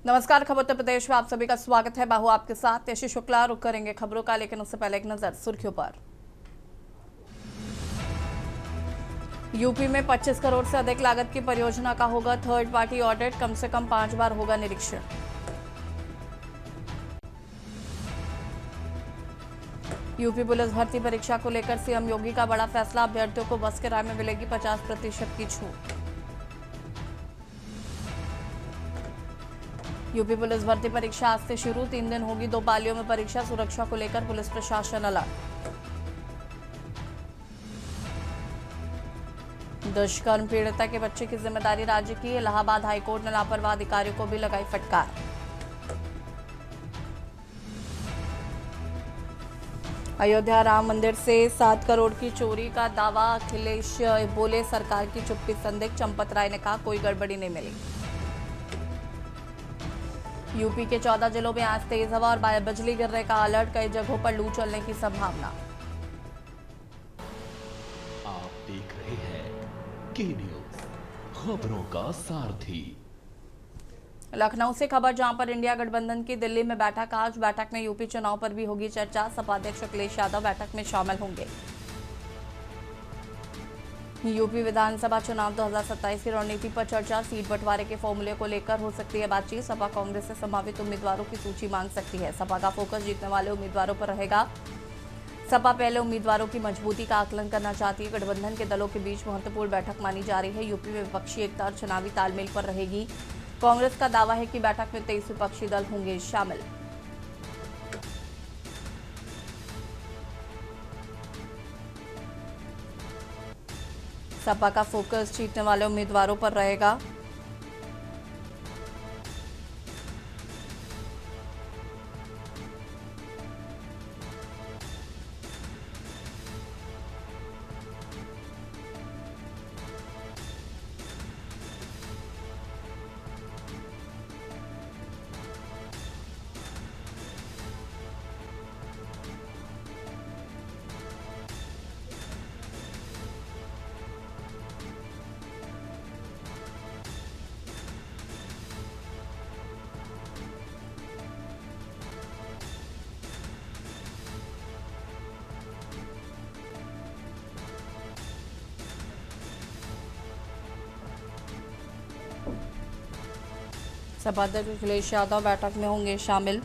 नमस्कार, खबर उत्तर प्रदेश में आप सभी का स्वागत है। बाहु आपके साथ यशी शुक्ला। रुक करेंगे खबरों का, लेकिन उससे पहले एक नजर सुर्खियों पर। यूपी में 25 करोड़ से अधिक लागत की परियोजना का होगा थर्ड पार्टी ऑडिट, कम से कम 5 बार होगा निरीक्षण। यूपी पुलिस भर्ती परीक्षा को लेकर सीएम योगी का बड़ा फैसला, अभ्यर्थियों को बस किराए में मिलेगी 50% की छूट। यूपी पुलिस भर्ती परीक्षा आज से शुरू, 3 दिन होगी 2 पालियों में परीक्षा, सुरक्षा को लेकर पुलिस प्रशासन अलर्ट। दुष्कर्म पीड़िता के बच्चे की जिम्मेदारी राज्य की, इलाहाबाद हाईकोर्ट ने लापरवाह अधिकारियों को भी लगाई फटकार। अयोध्या राम मंदिर से 7 करोड़ की चोरी का दावा, अखिलेश बोले सरकार की चुप्पी संदिग्ध, चंपत राय ने कहा कोई गड़बड़ी नहीं मिली। यूपी के 14 जिलों में आज तेज हवा और बिजली गिरने का अलर्ट, कई जगहों पर लू चलने की संभावना। आप देख रहे हैं के न्यूज, खबरों का सारथी। लखनऊ से खबर, जहां पर इंडिया गठबंधन की दिल्ली में बैठक आज, बैठक में यूपी चुनाव पर भी होगी चर्चा, सपा अध्यक्ष अखिलेश यादव बैठक में शामिल होंगे। यूपी विधानसभा चुनाव 2027 की रणनीति पर चर्चा, सीट बंटवारे के फॉर्मूले को लेकर हो सकती है बातचीत, सपा कांग्रेस से संभावित उम्मीदवारों की सूची मांग सकती है। सपा का फोकस जीतने वाले उम्मीदवारों पर रहेगा। सपा पहले उम्मीदवारों की मजबूती का आकलन करना चाहती है। गठबंधन के दलों के बीच महत्वपूर्ण बैठक मानी जा रही है। यूपी में विपक्षी एकता और चुनावी तालमेल पर रहेगी। कांग्रेस का दावा है कि बैठक में 23 विपक्षी दल होंगे शामिल। सपा का फोकस जीतने वाले उम्मीदवारों पर रहेगा। सपा अध्यक्ष अखिलेश यादव बैठक में होंगे शामिल।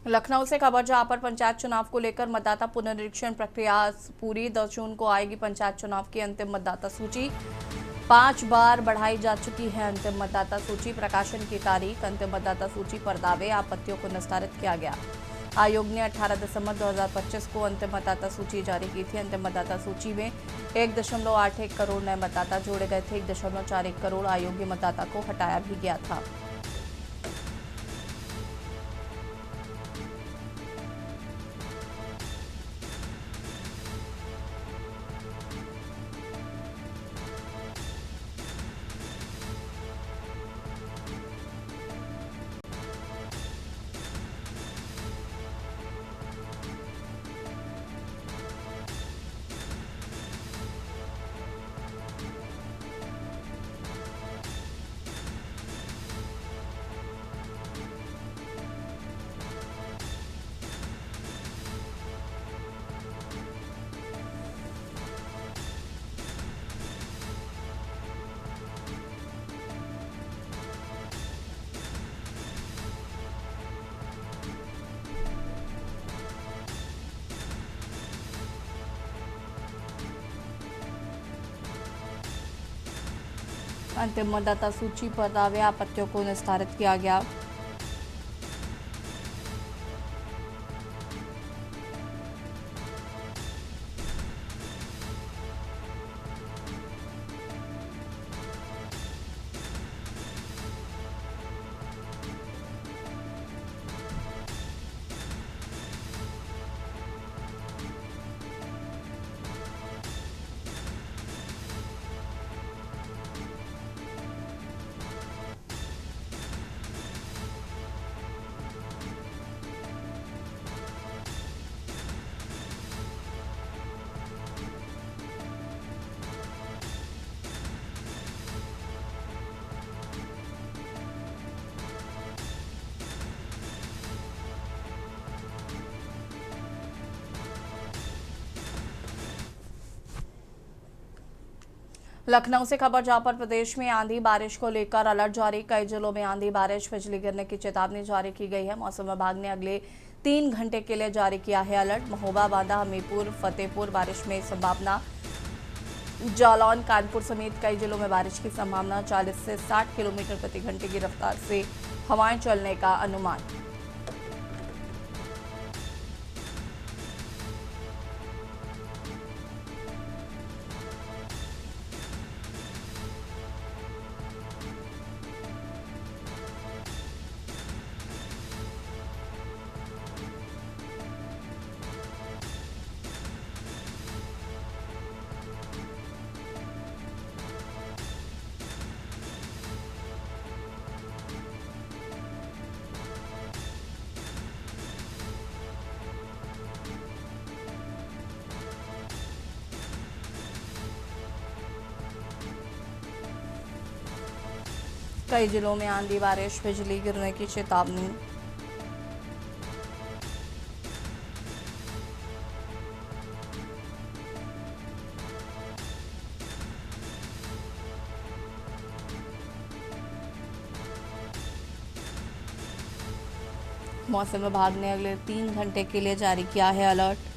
लखनऊ से खबर, जहां पर पंचायत चुनाव को लेकर मतदाता पुनरीक्षण प्रक्रिया पूरी, 10 जून को आएगी पंचायत चुनाव की अंतिम मतदाता सूची। 5 बार बढ़ाई जा चुकी है अंतिम मतदाता सूची, प्रकाशन की तारीख, अंतिम मतदाता सूची पर दावे आपत्तियों को निस्तारित किया गया। आयोग ने 18 दिसंबर 2025 को अंतिम मतदाता सूची जारी की थी। अंतिम मतदाता सूची में 1.81 करोड़ नए मतदाता जोड़े गए थे। 1.41 करोड़ अयोग्य मतदाता को हटाया भी गया था। अंतिम मतदाता सूची पर दावे आपत्तियों को निस्तारित किया गया। लखनऊ से खबर जहां पर प्रदेश में आंधी बारिश को लेकर अलर्ट जारी। कई जिलों में आंधी बारिश बिजली गिरने की चेतावनी जारी की गई है। मौसम विभाग ने अगले 3 घंटे के लिए जारी किया है अलर्ट। महोबा, बांदा, हमीरपुर, फतेहपुर बारिश में संभावना। जालौन, कानपुर समेत कई जिलों में बारिश की संभावना। 40 से 60 किलोमीटर प्रति घंटे की रफ्तार से हवाएं चलने का अनुमान। कई जिलों में आंधी बारिश बिजली गिरने की चेतावनी। मौसम विभाग ने अगले 3 घंटे के लिए जारी किया है अलर्ट।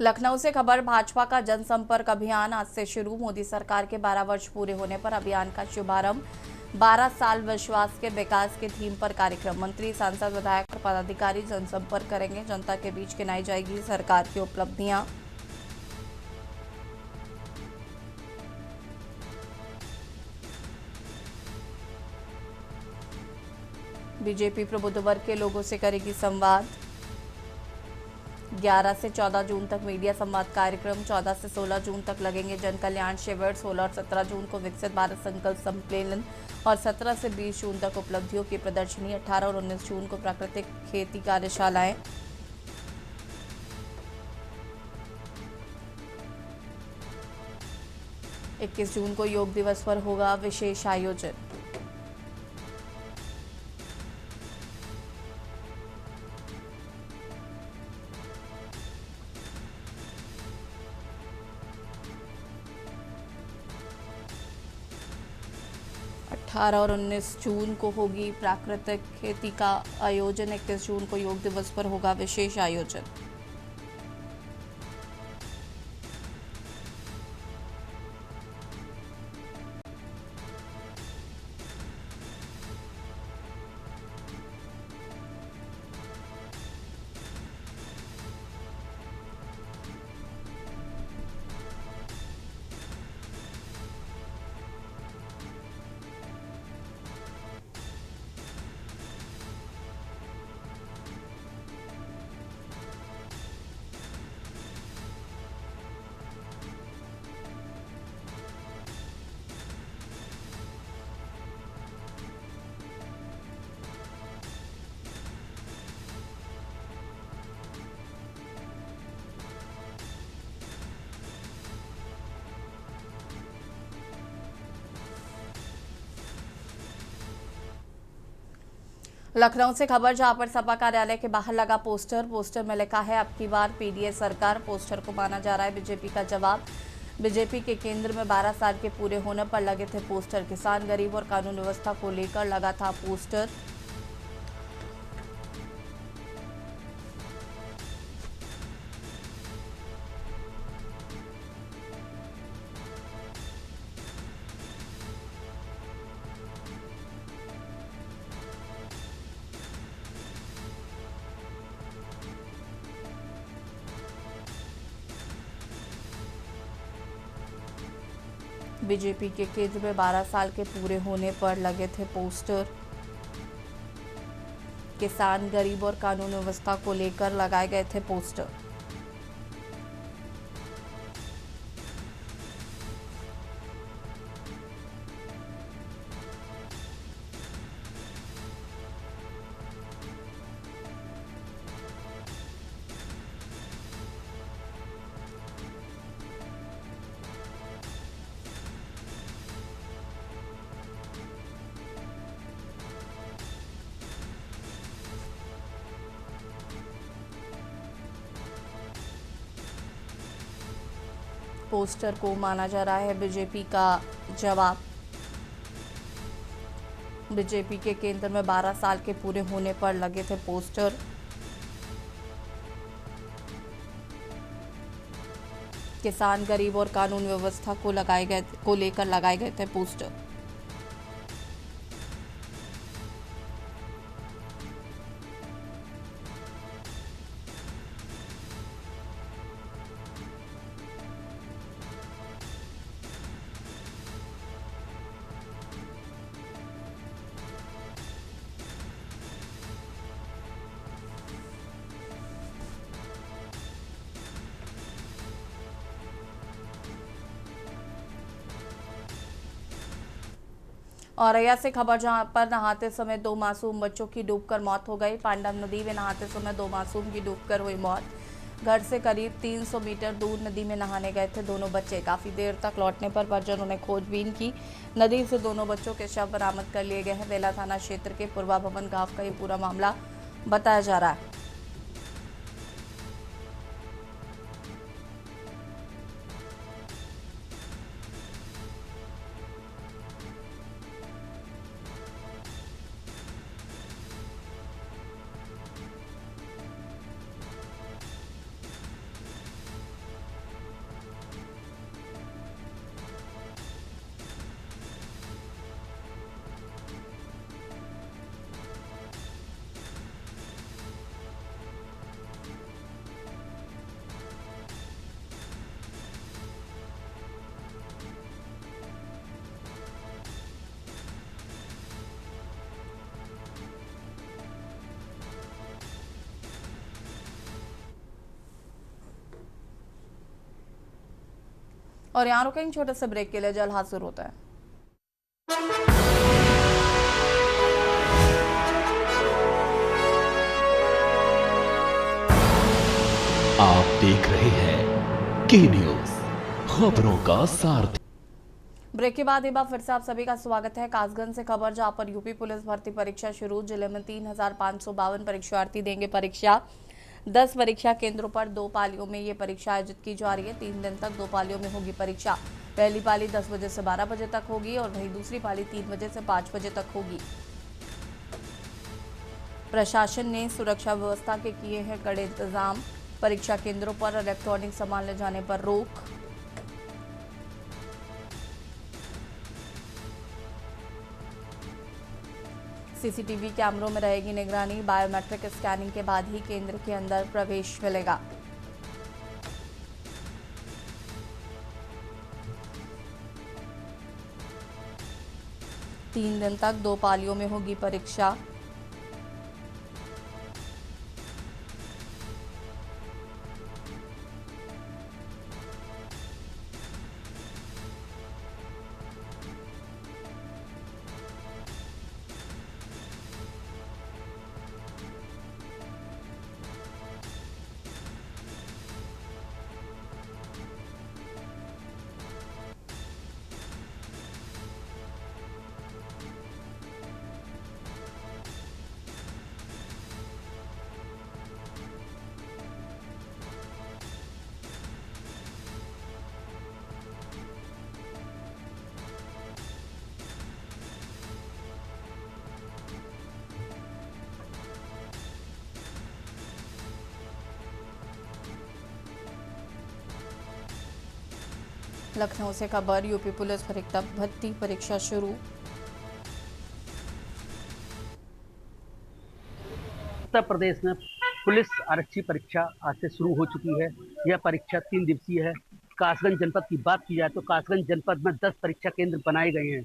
लखनऊ से खबर भाजपा का जनसंपर्क अभियान आज से शुरू। मोदी सरकार के 12 वर्ष पूरे होने पर अभियान का शुभारंभ। 12 साल विश्वास के विकास के थीम पर कार्यक्रम। मंत्री, सांसद, विधायक और पदाधिकारी जनसंपर्क करेंगे। जनता के बीच गिनाई जाएगी सरकार की उपलब्धियां। बीजेपी प्रबुद्ध वर्ग के लोगों से करेगी संवाद। 11 से 14 जून तक मीडिया संवाद कार्यक्रम। 14 से 16 जून तक लगेंगे जन कल्याण शिविर। 16 और 17 जून को विकसित भारत संकल्प सम्मेलन और 17 से 20 जून तक उपलब्धियों की प्रदर्शनी। 18 और 19 जून को प्राकृतिक खेती कार्यशालाएं। इक्कीस जून को योग दिवस पर होगा विशेष आयोजन। और 19 जून को होगी प्राकृतिक खेती का आयोजन। 21 जून को योग दिवस पर होगा विशेष आयोजन। लखनऊ से खबर, जहां पर सपा कार्यालय के बाहर लगा पोस्टर में लिखा है अब की बार पीडीए सरकार। पोस्टर को माना जा रहा है बीजेपी का जवाब। बीजेपी के केंद्र में 12 साल के पूरे होने पर लगे थे पोस्टर। किसान, गरीब और कानून व्यवस्था को लेकर लगा था पोस्टर। बीजेपी के केंद्र में 12 साल के पूरे होने पर लगे थे पोस्टर। किसान, गरीब और कानून व्यवस्था को लेकर लगाए गए थे पोस्टर। पोस्टर को माना जा रहा है बीजेपी का जवाब। बीजेपी के केंद्र में 12 साल के पूरे होने पर लगे थे पोस्टर। किसान, गरीब और कानून व्यवस्था को लेकर लगाए गए थे पोस्टर। औरैया से खबर, जहां पर नहाते समय 2 मासूम बच्चों की डूबकर मौत हो गई। पांडव नदी में नहाते समय 2 मासूम की डूबकर हुई मौत। घर से करीब 300 मीटर दूर नदी में नहाने गए थे दोनों बच्चे। काफी देर तक लौटने पर परिजनों ने खोजबीन की। नदी से दोनों बच्चों के शव बरामद कर लिए गए हैं। बेला थाना क्षेत्र के पूर्वा भवन गांव का ये पूरा मामला बताया जा रहा है। और यहाँ रुकेंगे छोटे से ब्रेक के लिए, जल्द हाजिर होता है। आप देख रहे हैं के न्यूज, खबरों का सारथी। ब्रेक के बाद एक बार फिर से आप सभी का स्वागत है। कासगंज से खबर, जहां पर यूपी पुलिस भर्ती परीक्षा शुरू। जिले में 3552 परीक्षार्थी देंगे परीक्षा। 10 परीक्षा केंद्रों पर 2 पालियों में ये परीक्षा आयोजित की जा रही है। 3 दिन तक 2 पालियों में होगी परीक्षा। पहली पाली 10 बजे से 12 बजे तक होगी और वहीं दूसरी पाली 3 बजे से 5 बजे तक होगी। प्रशासन ने सुरक्षा व्यवस्था के किए हैं कड़े इंतजाम। परीक्षा केंद्रों पर इलेक्ट्रॉनिक सामान ले जाने पर रोक। सीसीटीवी कैमरों में रहेगी निगरानी। बायोमेट्रिक स्कैनिंग के बाद ही केंद्र के अंदर प्रवेश मिलेगा। तीन दिन तक 2 पालियों में होगी परीक्षा। लखनऊ से खबर, यूपी पुलिस भर्ती परीक्षा शुरू। उत्तर प्रदेश में पुलिस आरक्षी परीक्षा आज से शुरू हो चुकी है। यह परीक्षा 3 दिवसीय है। कासगंज जनपद की बात की जाए तो कासगंज जनपद में 10 परीक्षा केंद्र बनाए गए हैं।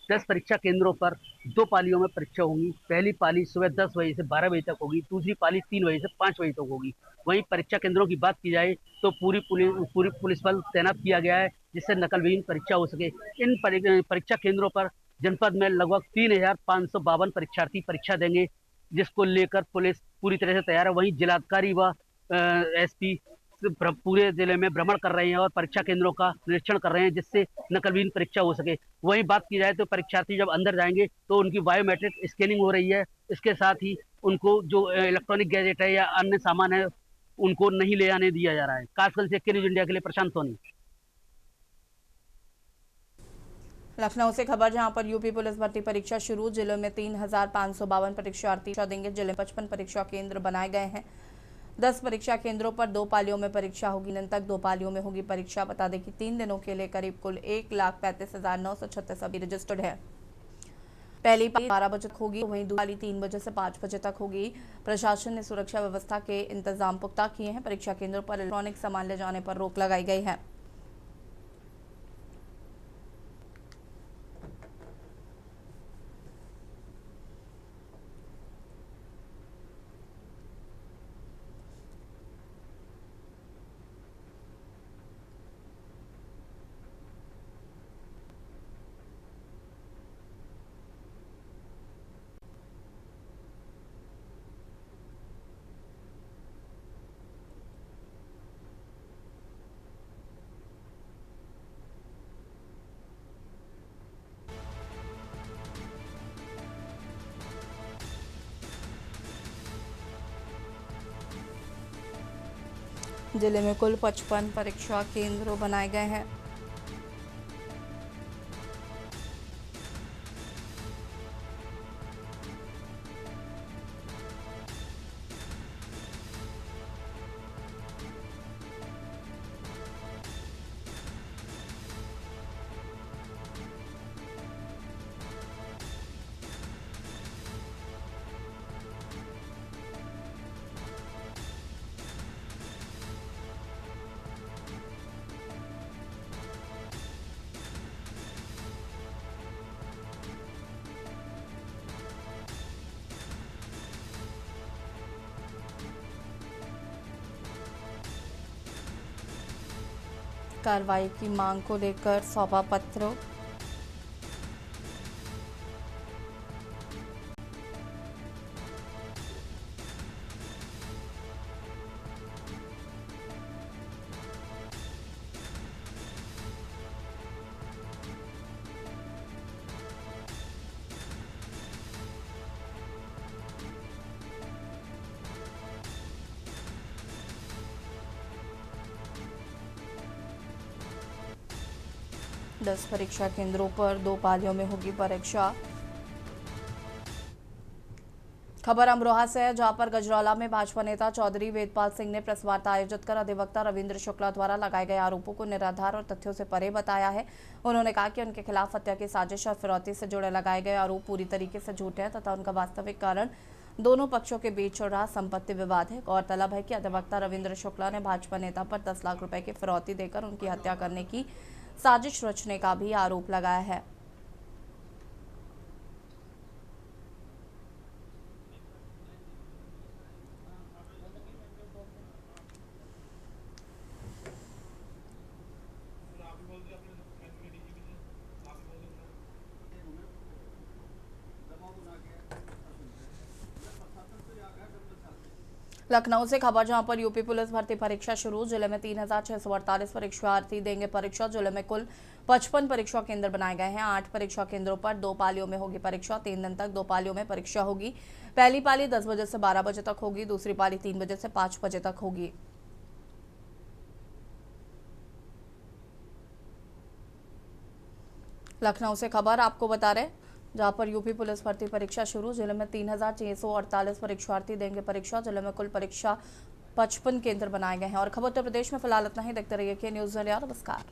10 परीक्षा केंद्रों पर 2 पालियों में परीक्षा होगी। पहली पाली सुबह 10 बजे से 12 बजे तक होगी, दूसरी पाली 3 बजे से 5 बजे तक होगी। वहीं परीक्षा केंद्रों की बात की जाए तो पूरी पुलिस बल तैनात किया गया है, जिससे नकलविहीन परीक्षा हो सके। इन परीक्षा केंद्रों पर जनपद में लगभग 3,552 परीक्षार्थी परीक्षा देंगे, जिसको लेकर पुलिस पूरी तरह से तैयार है। वहीं जिलाधिकारी व एसपी पूरे जिले में भ्रमण कर रहे हैं और परीक्षा केंद्रों का निरीक्षण कर रहे हैं, जिससे नकलविहीन परीक्षा हो सके। वहीं बात की जाए तो परीक्षार्थी जब अंदर जाएंगे तो उनकी बायोमेट्रिक स्कैनिंग हो रही है। इसके साथ ही उनको जो इलेक्ट्रॉनिक गैजेट है या अन्य सामान है उनको नहीं ले आने दिया जा रहा है। कासगंज से न्यूज इंडिया के लिए प्रशांत सोनी। लखनऊ से खबर, जहां पर यूपी पुलिस भर्ती परीक्षा शुरू। जिले में 3,552 परीक्षार्थी देंगे। जिले में 55 परीक्षा केंद्र बनाए गए हैं। 10 परीक्षा केंद्रों पर 2 पालियों में परीक्षा होगी। दिन तक 2 पालियों में होगी परीक्षा। बता दें कि 3 दिनों के लिए करीब कुल 1,35,936 अभी रजिस्टर्ड है। पहली पाली 12 बजे तक होगी, वहीं दूसरी पाली 3 बजे से 5 बजे तक होगी। प्रशासन ने सुरक्षा व्यवस्था के इंतजाम पुख्ता किए हैं। परीक्षा केंद्रों पर इलेक्ट्रॉनिक सामान ले जाने पर रोक लगाई गई है। जिले में कुल 55 परीक्षा केंद्र बनाए गए हैं। कार्रवाई की मांग को लेकर सौंपा पत्र। दस परीक्षा केंद्रों पर 2 पालियों में होगी परीक्षा। खबर अमरोहा से है, जहां पर गजरौला में भाजपा नेता चौधरी वेदपाल सिंह ने प्रेस वार्ता आयोजित कर अधिवक्ता रविंद्र शुक्ला द्वारा लगाए गए आरोपों को निराधार और तथ्यों से परे बताया है। उन्होंने कहा कि उनके खिलाफ हत्या की साजिश और फिरौती से जुड़े लगाए गए आरोप पूरी तरीके से झूठे हैं तथा उनका वास्तविक कारण दोनों पक्षों के बीच चल रहा संपत्ति विवाद है। गौरतलब है कि अधिवक्ता रविंद्र शुक्ला ने भाजपा नेता पर 10 लाख रुपए की फिरौती देकर उनकी हत्या करने की साजिश रचने का भी आरोप लगाया है। लखनऊ से खबर, जहां पर यूपी पुलिस भर्ती परीक्षा शुरू। जिले में 3,648 परीक्षार्थी देंगे परीक्षा। जिले में कुल 55 परीक्षा केंद्र बनाए गए हैं। 8 परीक्षा केंद्रों पर 2 पालियों में होगी परीक्षा। 3 दिन तक 2 पालियों में परीक्षा होगी। पहली पाली 10 बजे से 12 बजे तक होगी, दूसरी पाली 3 बजे से 5 बजे तक होगी। लखनऊ से खबर आपको बता रहे, जहां पर यूपी पुलिस भर्ती परीक्षा शुरू। जिले में 3,648 परीक्षार्थी देंगे परीक्षा। जिले में कुल परीक्षा 55 केंद्र बनाए गए हैं। और खबर उत्तर प्रदेश में फिलहाल इतना ही। देखते रहिए के न्यूज़ इंडिया। नमस्कार।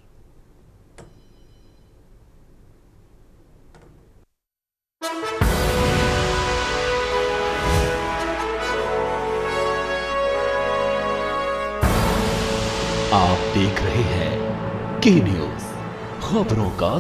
आप देख रहे हैं के न्यूज, खबरों का